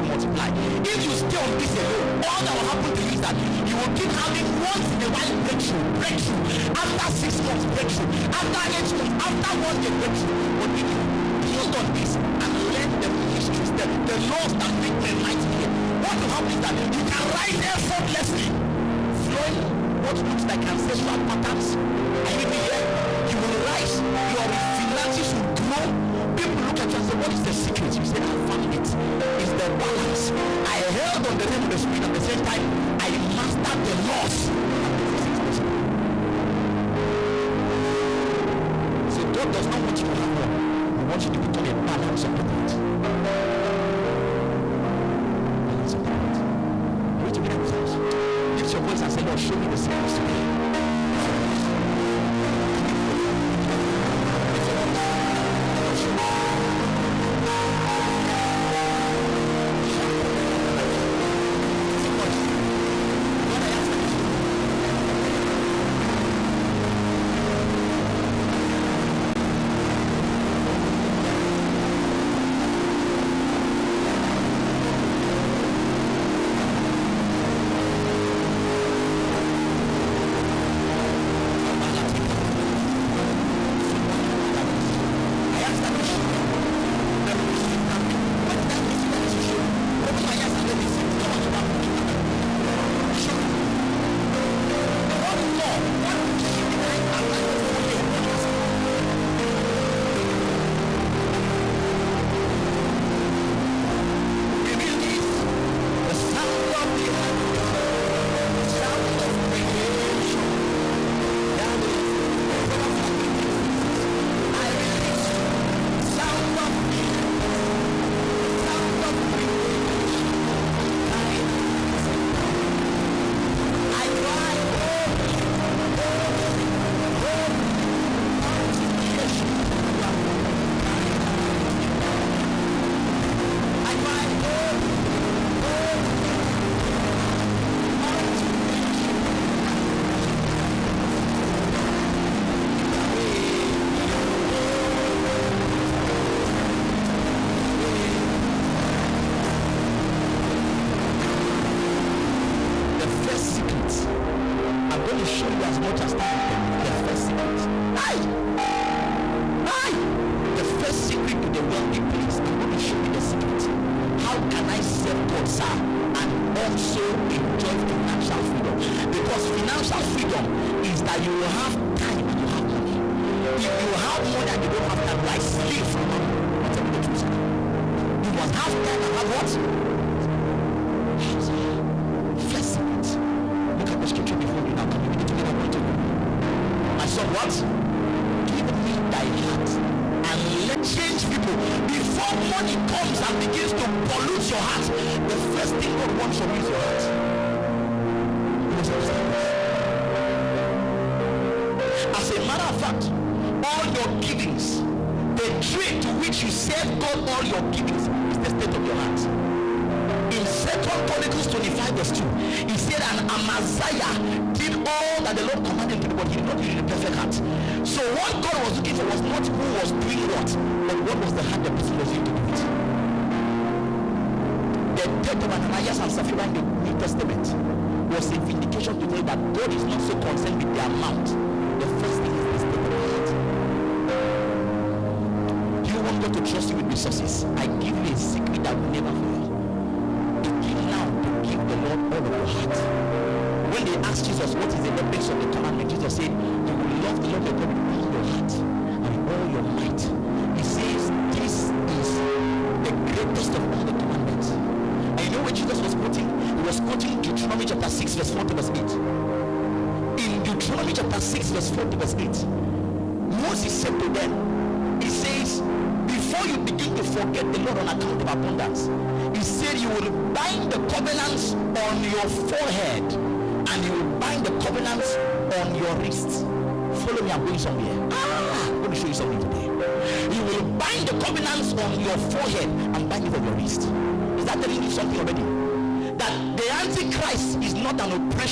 to multiply. If you stay on this alone, all that will happen to you is that you will keep having once in a while breakthrough. After 6 months, breakthrough. After 8 months, after 1 year, breakthrough. But if you build on this and learn the mysteries, the laws that make men mighty here, what will happen is that you can rise effortlessly, flowing what looks like ancestral patterns. And you will hear, you will rise, your finances will grow. People look at you and say, what is the secret? You say, I found it. It's the balance. I held on the name of the Spirit at the same time. I mastered the laws. So God does not want you to have one. He wants you to become a balance of the point. Balance of the point. Are we together with us? Lift your voice and say, Lord, show me the secrets today.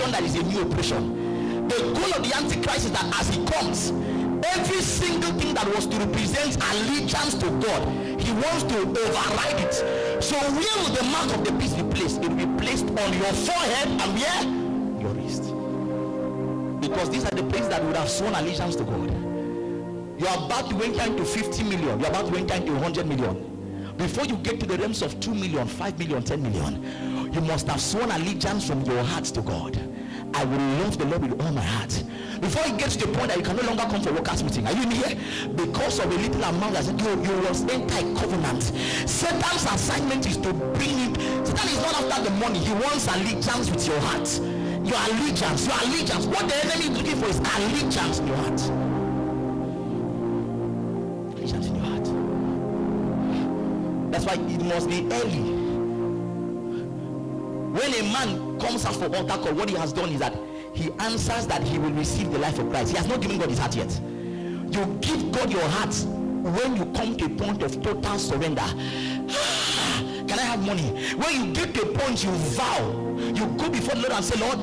That is a new oppression. The goal of the Antichrist is that as he comes, Every single thing that was to represent allegiance to God, he wants to override it. So where will the mark of the beast be placed? It will be placed on your forehead and where? Your wrist. Because these are the places that would have sworn allegiance to God. You are about to enter into 50 million. You are about to enter into 100 million. Before you get to the realms of 2 million, 5 million, 10 million, you must have sworn allegiance from your heart to God. I will love the Lord with all my heart. Before you get to the point that you can no longer come for workers meeting, are you here? Because of a little amount that you must enter a covenant. Satan's assignment is to bring in. Satan is not after the money. He wants allegiance with your heart. Your allegiance. What the enemy is looking for is allegiance in your heart. Allegiance in your heart. That's why it must be early. When a man comes out for altar call, what he has done is that he answers that he will receive the life of Christ. He has not given God his heart yet. You give God your heart when you come to a point of total surrender. Can I have money? When you get to a point you vow, you go before the Lord and say, Lord,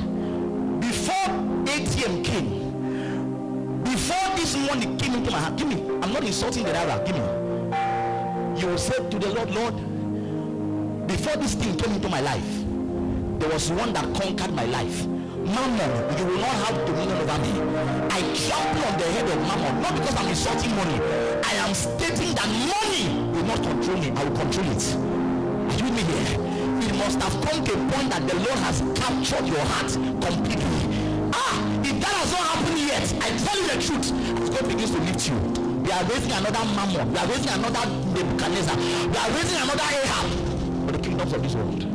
before ATM came, before this money came into my heart, give me. I'm not insulting the Naira, give me. You will say to the Lord, Lord, before this thing came into my life, there was one that conquered my life. Mammon, you will not have dominion over me. I trample on the head of Mammon, not because I'm insulting money. I am stating that money will not control me. I will control it. Are you with me here? It must have come to a point that the Lord has captured your heart completely. If that has not happened yet, I tell you the truth, as God begins to lift you, we are raising another Mammon, we are raising another Nebuchadnezzar, we are raising another Ahab for the kingdoms of this world.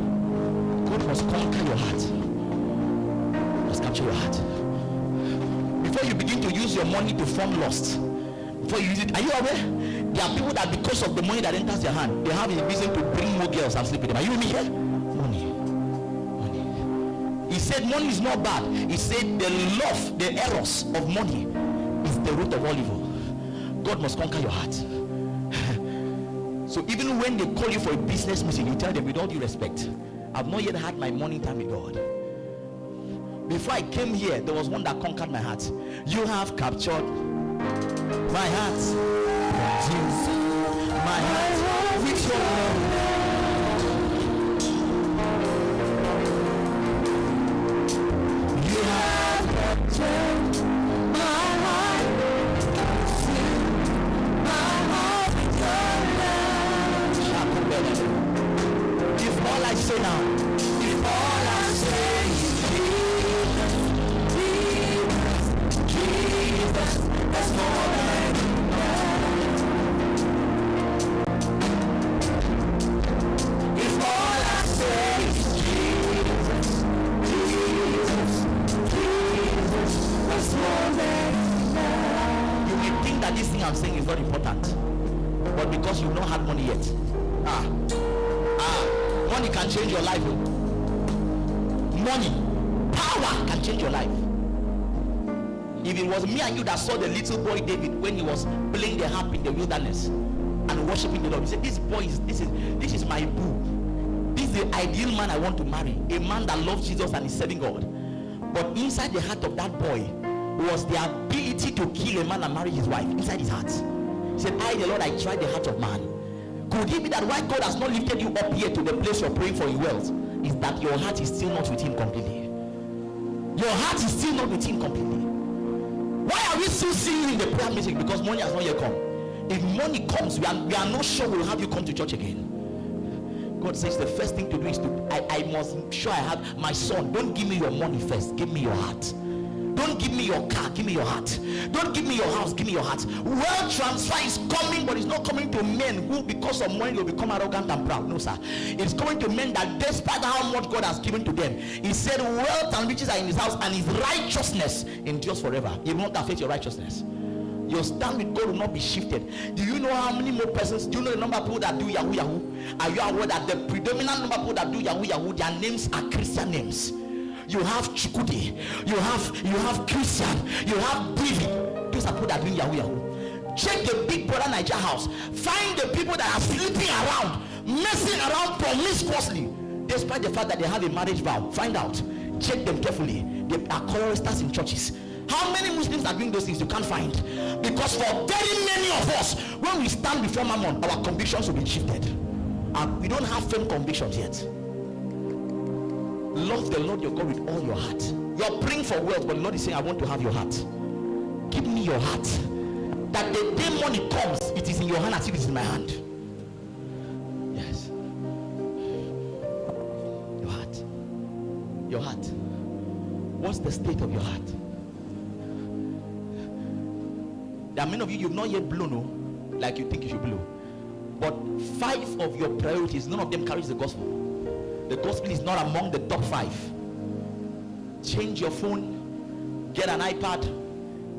God must conquer your heart. Must capture your heart. Before you begin to use your money to fund lust, before you use it, are you aware? There are people that because of the money that enters their hand, they have a reason to bring more girls and sleep with them. Are you with me here? Money. He said money is not bad. He said the love, the eros of money is the root of all evil. God must conquer your heart. So even when they call you for a business meeting, you tell them with all due respect, I've not yet had my morning time with God. Before I came here, there was one that conquered my heart. You have captured my heart. Jesus, my heart with your love. You have captured my heart. My heart with your love. If all I say now, if all I say is Jesus, that's more than enough. If all I say is Jesus, that's more than enough. You may think that this thing I'm saying is not important, but because you've not had money yet. Money can change your life. Money, power can change your life. If it was me and you that saw the little boy David when he was playing the harp in the wilderness and worshiping the Lord, he said, this boy is this is my boo. This is the ideal man I want to marry. A man that loves Jesus and is serving God. But inside the heart of that boy was the ability to kill a man and marry his wife. Inside his heart, he said, I the Lord, I tried the heart of man. Could it be that why God has not lifted you up here to the place you're praying for in wealth is that your heart is still not with him completely? Your heart is still not with him completely. Why are we still seeing you in the prayer meeting? Because money has not yet come. If money comes, we are not sure we'll have you come to church again. God says the first thing to do is I must sure I have my son. Don't give me your money first. Give me your heart. Don't give me your car, give me your heart. Don't give me your house, give me your heart. Wealth transfer is coming, but it's not coming to men who because of money will become arrogant and proud. No, sir. It's coming to men that despite how much God has given to them, he said wealth and riches are in his house and his righteousness endures forever. It will not affect your righteousness. Your stand with God will not be shifted. Do you know how many more persons? Do you know the number of people that do Yahoo Yahoo? Are you aware that the predominant number of people that do Yahoo Yahoo, their names are Christian names? You have Chukudi, you have Christian, you have David. Those are people that are doing Yahoo Yahoo. Check the Big Brother Niger house. Find the people that are sleeping around, messing around promiscuously, despite the fact that they have a marriage vow. Find out. Check them carefully. They are choristers in churches. How many Muslims are doing those things? You can't find. Because for very many of us, when we stand before Mammon, our convictions will be shifted. And we don't have firm convictions yet. Love the Lord your God with all your heart. You are praying for wealth, but the Lord is saying, I want to have your heart. Give me your heart. That the day money comes, it is in your hand as if it is in my hand. Yes. Your heart. Your heart. What's the state of your heart? There are many of you, you've not yet blown, no, like you think you should blow. But 5 of your priorities, none of them carries the gospel. The gospel is not among the top 5. Change your phone, get an iPad,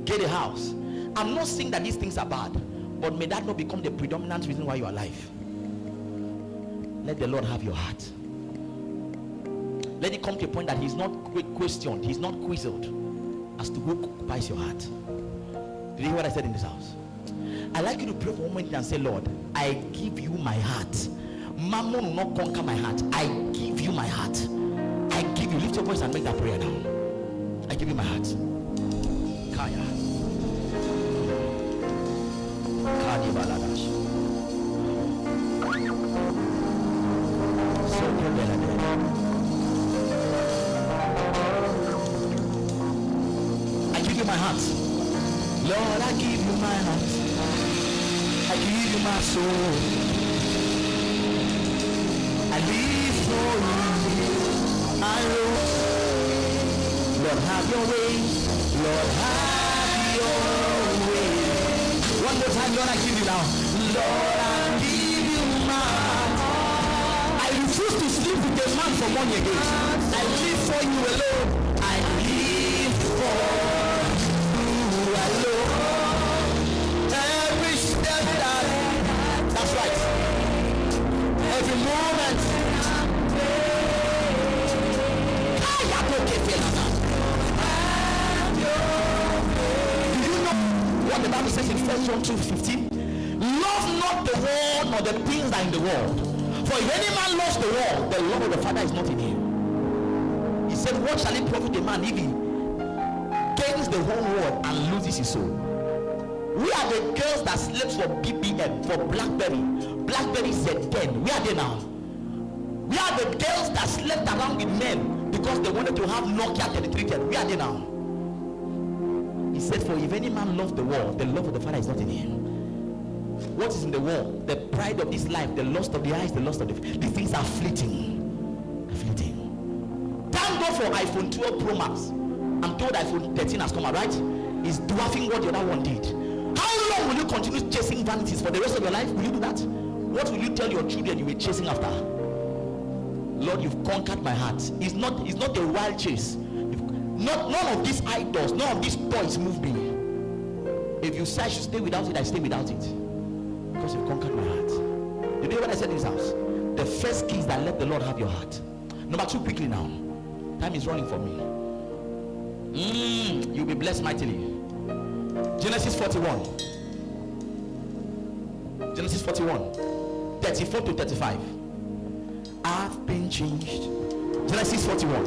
get a house. I'm not saying that these things are bad, but may that not become the predominant reason why you are alive. Let the Lord have your heart. Let it come to a point that he's not questioned, he's not quizzled as to who occupies your heart. Did you hear what I said in this house? I'd like you to pray for a moment and say, Lord, I give you my heart. Mammon will not conquer my heart. I give you my heart. I give you. Lift your voice and make that prayer now. I give you my heart. Kaya. Kadi baladash. I give you my heart. Lord, I give you my heart. I give you my soul. I live for you. I know. Lord, have your way. Lord, have your way. One more time, Lord, I give you now. Lord, I give you my heart. I refuse to sleep with a man for money again. I live for you alone. I live for you alone. Every step that's right. Every moment. Do you know what the Bible says in 1 John 2:15? Love not the world nor the things that are in the world. For if any man loves the world, the love of the Father is not in him. He said, what shall it profit a man if he gains the whole world and loses his soul? We are the girls that slept for BBM, for Blackberry. Blackberry said 10. Where are they now? We are the girls that slept around with men because they wanted to have Nokia 3310. Where are they now? He said, for if any man loves the world, the love of the Father is not in him. What is in the world? The pride of this life, the lust of the eyes, the lust of these things are fleeting. Fleeting. Thank God for iPhone 12 Pro Max. I'm told iPhone 13 has come out, right? It's dwarfing what the other one did. How long will you continue chasing vanities for the rest of your life? Will you do that? What will you tell your children you were chasing after? Lord, you've conquered my heart. It's not a wild chase. None of these idols, none of these toys move me. If you say I should stay without it, I stay without it. Because you've conquered my heart. You know what I said in this house? The first key is that let the Lord have your heart. Number 2, quickly now. Time is running for me. You'll be blessed mightily. Genesis 41. Genesis 41. 34 to 35. I've been changed. Genesis 41.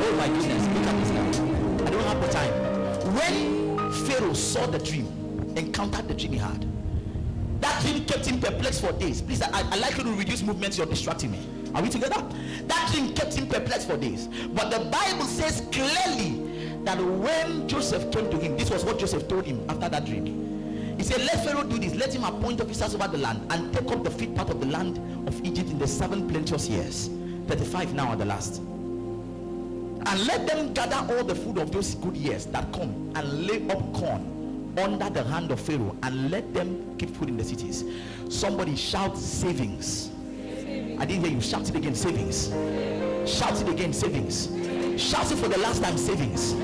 Oh my goodness, look at this now. I don't have the time. When Pharaoh saw the dream, encountered the dream he had, that dream kept him perplexed for days. Please, I like you to reduce movements. You're distracting me. Are we together? That dream kept him perplexed for days. But the Bible says clearly that when Joseph came to him, this was what Joseph told him after that dream. He said, let Pharaoh do this. Let him appoint officers over the land and take up the fit part of the land of Egypt in the 7 plenteous years. 35 now are the last. And let them gather all the food of those good years that come and lay up corn under the hand of Pharaoh, and let them keep food in the cities. Somebody shout savings. I didn't hear you. Shout it again. Savings. Shout it again. Savings. Shout it for the last time. Savings.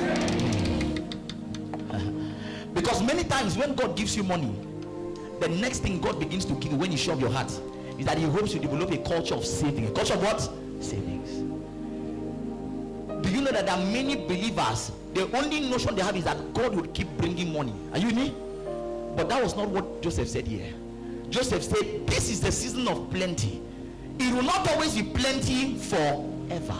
Because many times when God gives you money, the next thing God begins to give you when you show your heart is that he hopes you develop a culture of saving. A culture of what? Savings. Do you know that there are many believers, the only notion they have is that God will keep bringing money? Are you with me? But that was not what Joseph said here. Joseph said, this is the season of plenty. It will not always be plenty forever.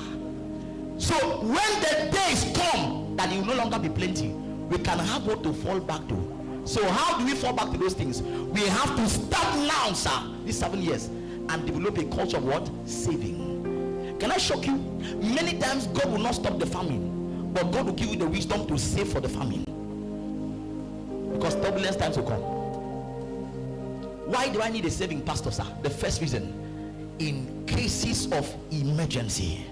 So when the days come that it will no longer be plenty, we can have what to fall back to. So how do we fall back to those things? We have to start now, sir, these 7 years, and develop a culture of what? Saving. Can I shock you? Many times God will not stop the famine, but God will give you the wisdom to save for the famine, because turbulence times will come. Why do I need a saving, pastor, sir? The first reason, in cases of emergency.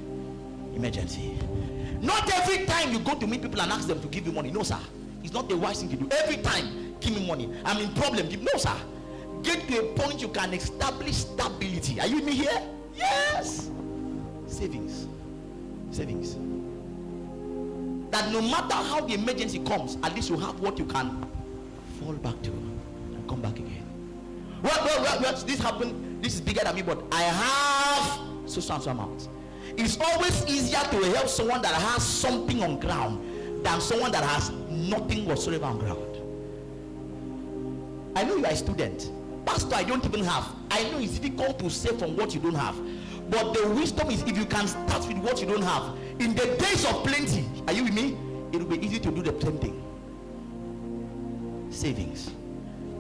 Not every time you go to meet people and ask them to give you money. No, sir. It's not the wise thing to do. Every time, give me money. I'm in problem. No, sir. Get to a point you can establish stability. Are you with me here? Yes. Savings. That no matter how the emergency comes, at least you have what you can fall back to and come back again. Well, this happened. This is bigger than me, but I have so amount. It's always easier to help someone that has something on ground than someone that has nothing whatsoever on ground. I know you are a student. Pastor, I don't even have. I know it's difficult to save from what you don't have. But the wisdom is, if you can start with what you don't have, in the days of plenty, are you with me? It will be easy to do the same thing. Savings.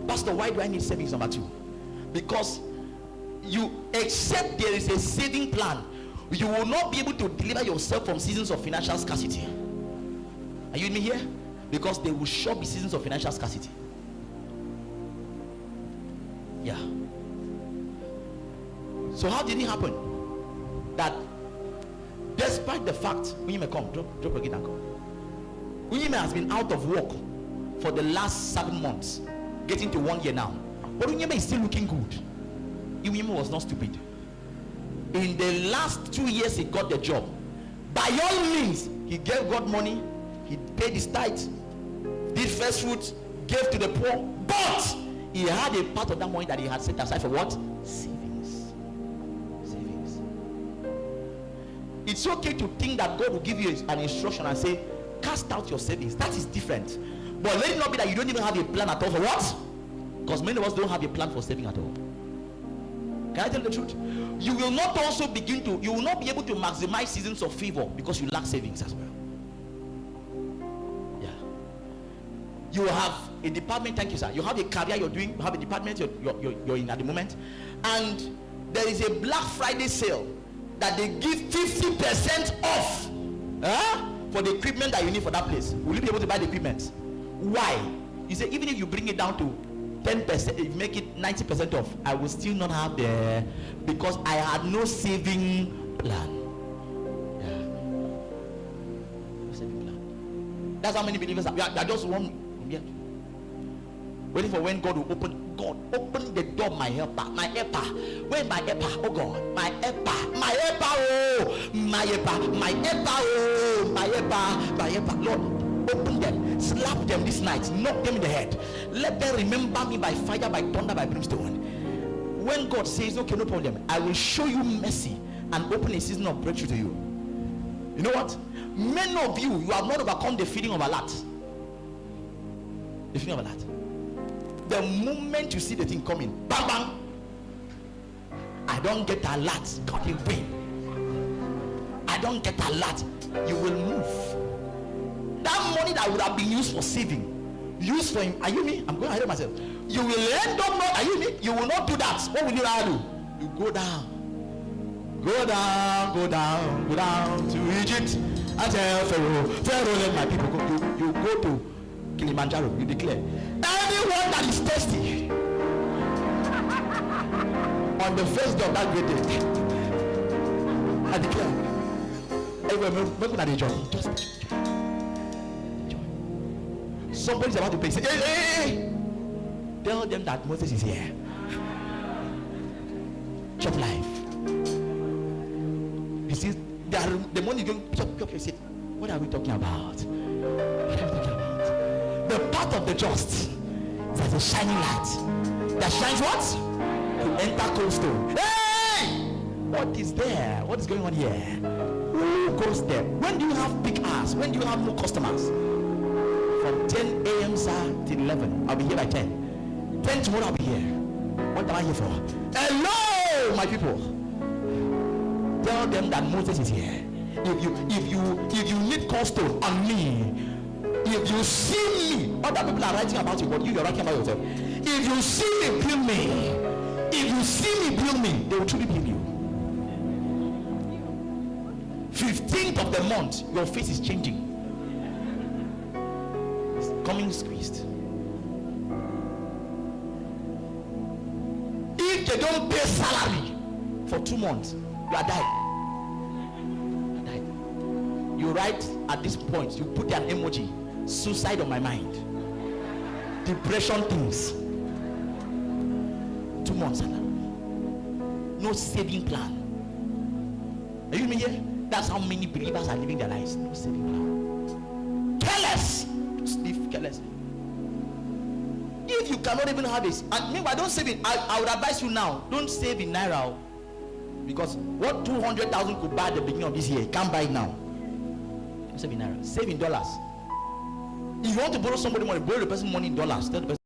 Pastor, why do I need savings? Number 2, because except there is a saving plan, you will not be able to deliver yourself from seasons of financial scarcity. Are you with me here? Because there will sure be seasons of financial scarcity. Yeah. So how did it happen that despite the fact Unyime come, drop again and come. Unyime has been out of work for the last 7 months, getting to 1 year now, but Unyime is still looking good. Unyime was not stupid. In the last 2 years he got the job. By all means, he gave God money, he paid his tithe, did first fruits, gave to the poor, but he had a part of that money that he had set aside for what? Savings. It's okay to think that God will give you an instruction and say, cast out your savings. That is different. But let it not be that you don't even have a plan at all for what? Because many of us don't have a plan for saving at all. Can I tell you the truth? You will not be able to maximize seasons of favor because you lack savings as well. Yeah. You have a department, thank you, sir. You have a career you're doing, you have a department you're in at the moment, and there is a Black Friday sale that they give 50% off for the equipment that you need for that place. Will you be able to buy the equipment? Why? You say, even if you bring it down to 10%, if you make it 90% off, I will still not have the, because I had no saving plan. Yeah. No saving plan. That's how many believers are. I just want, yeah, waiting for when God will open. God, open the door, my helper. Where my helper? Oh God, my helper, oh, my helper, oh, Lord, open them, slap them this night, knock them in the head. Let them remember me by fire, by thunder, by brimstone. When God says, okay, no problem, I will show you mercy and open a season of breakthrough to you. You know what? Many of you have not overcome the feeling of alert. The feeling of alert. The moment you see the thing coming, bang bang, I don't get alert, God will win. I don't get alert, you will move. That money that would have been used for saving, used for him. Are you me? I'm going ahead of myself. You will end up not, are you me? You will not do that. What will you rather do? You go down. Go down to Egypt and tell Pharaoh, let my people go. You go to Kilimanjaro, you declare, anyone that is thirsty on the first day of that great day, I declare, everyone at the joy. Just joy. Somebody's about to pay. Say, hey, tell them that Moses is here. Chop life. You see, the money is going to say, what are we talking about? What are we talking about? The path of the just is as a shining light that shines what? To enter cold stone. Hey! What is there? What is going on here? Who goes there? When do you have peak hours? When do you have more customers? From 10 a.m. sir till 11. I'll be here by 10. 10 tomorrow I'll be here. What am I here for? Hello, my people. Tell them that Moses is here. If you need costone on me, if you see me, other people are writing about you, but you're writing about yourself. If you see me, bill me. If you see me, bill me. They will truly bill you. 15th of the month, your face is changing. It's coming squeezed. If they don't pay salary for 2 months, you are died. You write at this point, you put an emoji, suicide on my mind, depression things. 2 months salary, no saving plan. Are you with me here? That's how many believers are living their lives. No saving plan. Careless. Just live carelessly. If you cannot even have this, and meanwhile, don't save it. I would advise you now, don't save in naira, because what 200,000 could buy at the beginning of this year, you can't buy it now. Don't save in naira, save in dollars. If you want to borrow somebody money, borrow the person money in dollars. Tell the person